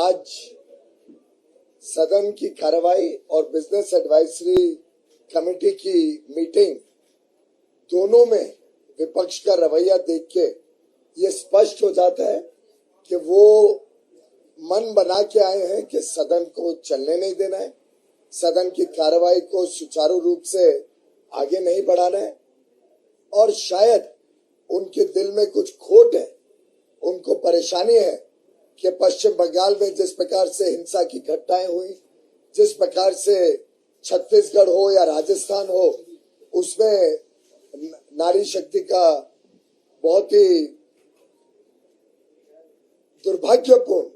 आज सदन की कार्रवाई और बिजनेस एडवाइजरी कमेटी की मीटिंग दोनों में विपक्ष का रवैया देख के ये स्पष्ट हो जाता है कि वो मन बना के आए हैं कि सदन को चलने नहीं देना है, सदन की कार्रवाई को सुचारू रूप से आगे नहीं बढ़ाना है और शायद उनके दिल में कुछ खोट है, उनको परेशानी है कि पश्चिम बंगाल में जिस प्रकार से हिंसा की घटनाएं हुई, जिस प्रकार से छत्तीसगढ़ हो या राजस्थान हो, उसमें नारी शक्ति का बहुत ही दुर्भाग्यपूर्ण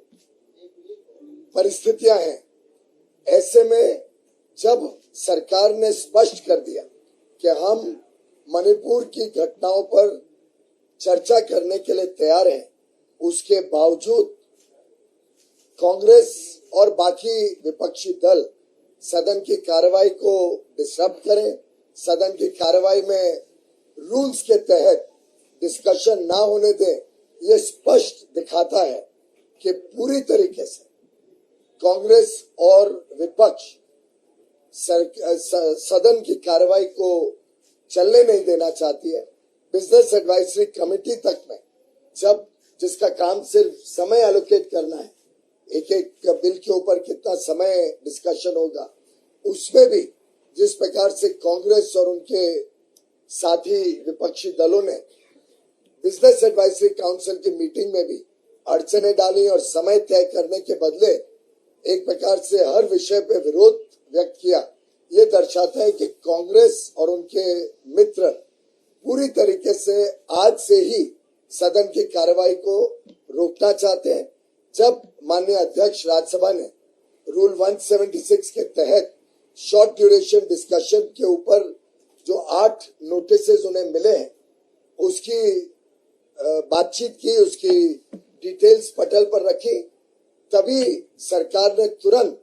परिस्थितियां हैं। ऐसे में जब सरकार ने स्पष्ट कर दिया कि हम मणिपुर की घटनाओं पर चर्चा करने के लिए तैयार हैं, उसके बावजूद कांग्रेस और बाकी विपक्षी दल सदन की कार्रवाई को डिस्टर्ब करें, सदन की कार्रवाई में रूल्स के तहत डिस्कशन ना होने दें, ये स्पष्ट दिखाता है कि पूरी तरीके से कांग्रेस और विपक्ष सदन की कार्रवाई को चलने नहीं देना चाहती है। बिजनेस एडवाइजरी कमेटी तक में जब जिसका काम सिर्फ समय एलोकेट करना है, एक एक बिल के ऊपर कितना समय डिस्कशन होगा, उसमें भी जिस प्रकार से कांग्रेस और उनके साथी विपक्षी दलों ने बिजनेस एडवाइजरी काउंसिल की मीटिंग में भी अड़चने डाली और समय तय करने के बदले एक प्रकार से हर विषय पे विरोध व्यक्त किया, ये दर्शाता है कि कांग्रेस और उनके मित्र पूरी तरीके से आज से ही सदन की कार्रवाई को रोकना चाहते हैं। जब माननीय अध्यक्ष राज्यसभा ने रूल 176 के तहत शॉर्ट ड्यूरेशन डिस्कशन के ऊपर जो 8 नोटिसेज उन्हें मिले हैं, उसकी बातचीत की, उसकी डिटेल्स पटल पर रखी, तभी सरकार ने तुरंत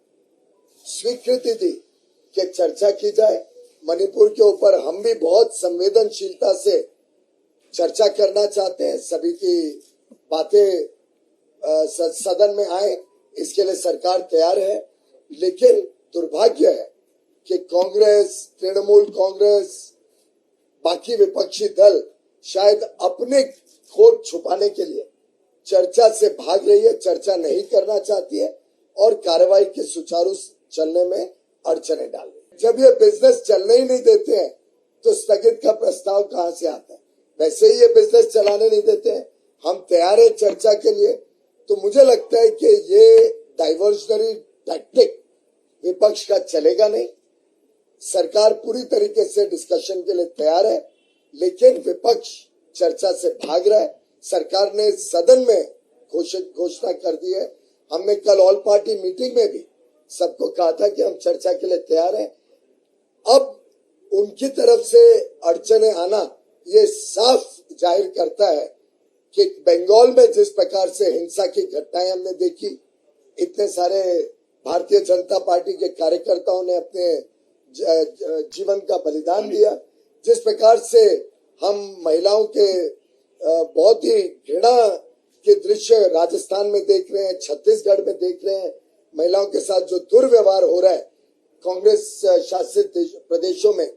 स्वीकृति दी कि चर्चा की जाए। मणिपुर के ऊपर हम भी बहुत संवेदनशीलता से चर्चा करना चाहते हैं, सभी की बातें सदन में आए, इसके लिए सरकार तैयार है। लेकिन दुर्भाग्य है कि कांग्रेस, तृणमूल कांग्रेस, बाकी विपक्षी दल शायद अपने खोट छुपाने के लिए चर्चा से भाग रही है, चर्चा नहीं करना चाहती है और कार्रवाई के सुचारू चलने में अड़चने डाल रही है। जब ये बिजनेस चलने ही नहीं देते हैं तो स्थगित का प्रस्ताव कहां से आता है? वैसे ही ये बिजनेस चलाने नहीं देते हैं, हम तैयार है चर्चा के लिए। तो मुझे लगता है कि ये डाइवर्जनरी टैक्टिक विपक्ष का चलेगा नहीं। सरकार पूरी तरीके से डिस्कशन के लिए तैयार है, लेकिन विपक्ष चर्चा से भाग रहा है। सरकार ने सदन में घोषणा कर दी है। हमने कल ऑल पार्टी मीटिंग में भी सबको कहा था कि हम चर्चा के लिए तैयार हैं। अब उनकी तरफ से अड़चने आना ये साफ जाहिर करता है कि बंगाल में जिस प्रकार से हिंसा की घटनाएं हमने देखी, इतने सारे भारतीय जनता पार्टी के कार्यकर्ताओं ने अपने जीवन का बलिदान दिया, जिस प्रकार से हम महिलाओं के बहुत ही घृणा के दृश्य राजस्थान में देख रहे हैं, छत्तीसगढ़ में देख रहे हैं, महिलाओं के साथ जो दुर्व्यवहार हो रहा है कांग्रेस शासित प्रदेशों में,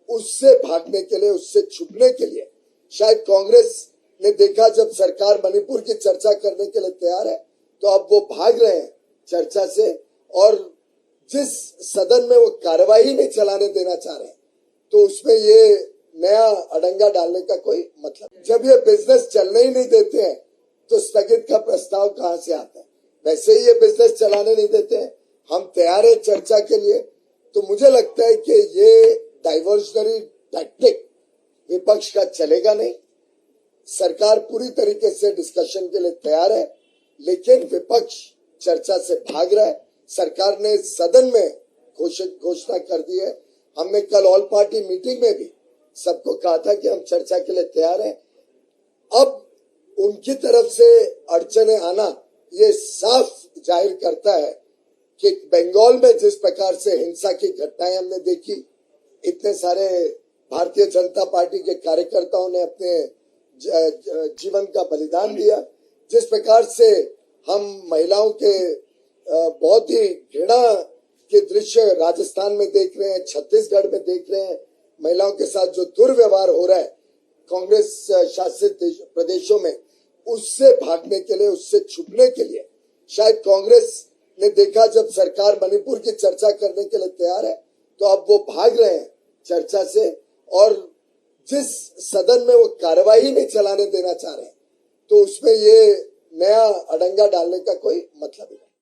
उससे भागने के लिए, उससे छुपने के लिए शायद कांग्रेस ने देखा जब सरकार मणिपुर की चर्चा करने के लिए तैयार है तो अब वो भाग रहे हैं चर्चा से, और जिस सदन में वो कार्रवाई नहीं चलाने देना चाह रहे हैं तो उसमें ये नया अड़ंगा डालने का कोई मतलब नहीं। जब ये बिजनेस चलने ही नहीं देते हैं तो स्थगित का प्रस्ताव कहां से आता है? वैसे ही ये बिजनेस चलाने नहीं देते हैं, हम तैयार है चर्चा के लिए। तो मुझे लगता है कि ये डाइवर्जनरी टैक्टिक विपक्ष का चलेगा नहीं। सरकार पूरी तरीके से डिस्कशन के लिए तैयार है, लेकिन विपक्ष चर्चा से भाग रहा है। सरकार ने सदन में घोषणा कर दी है। हमने कल ऑल पार्टी मीटिंग में भी सबको कहा था कि हम चर्चा के लिए तैयार हैं। अब उनकी तरफ से अड़चने आना ये साफ जाहिर करता है कि बंगाल में जिस प्रकार से हिंसा की घटनाएं हमने देखी, इतने सारे भारतीय जनता पार्टी के कार्यकर्ताओं ने अपने जीवन का बलिदान दिया, जिस प्रकार से हम महिलाओं के बहुत ही घृणा के दृश्य राजस्थान में देख रहे हैं, छत्तीसगढ़ में देख रहे हैं। महिलाओं के साथ जो दुर्व्यवहार हो रहा है कांग्रेस शासित प्रदेशों में, उससे भागने के लिए, उससे छुपने के लिए शायद कांग्रेस ने देखा जब सरकार मणिपुर की चर्चा करने के लिए तैयार है तो अब वो भाग रहे हैं चर्चा से, और जिस सदन में वो कार्यवाही नहीं चलाने देना चाह रहे हैं तो उसमें ये नया अड़ंगा डालने का कोई मतलब नहीं।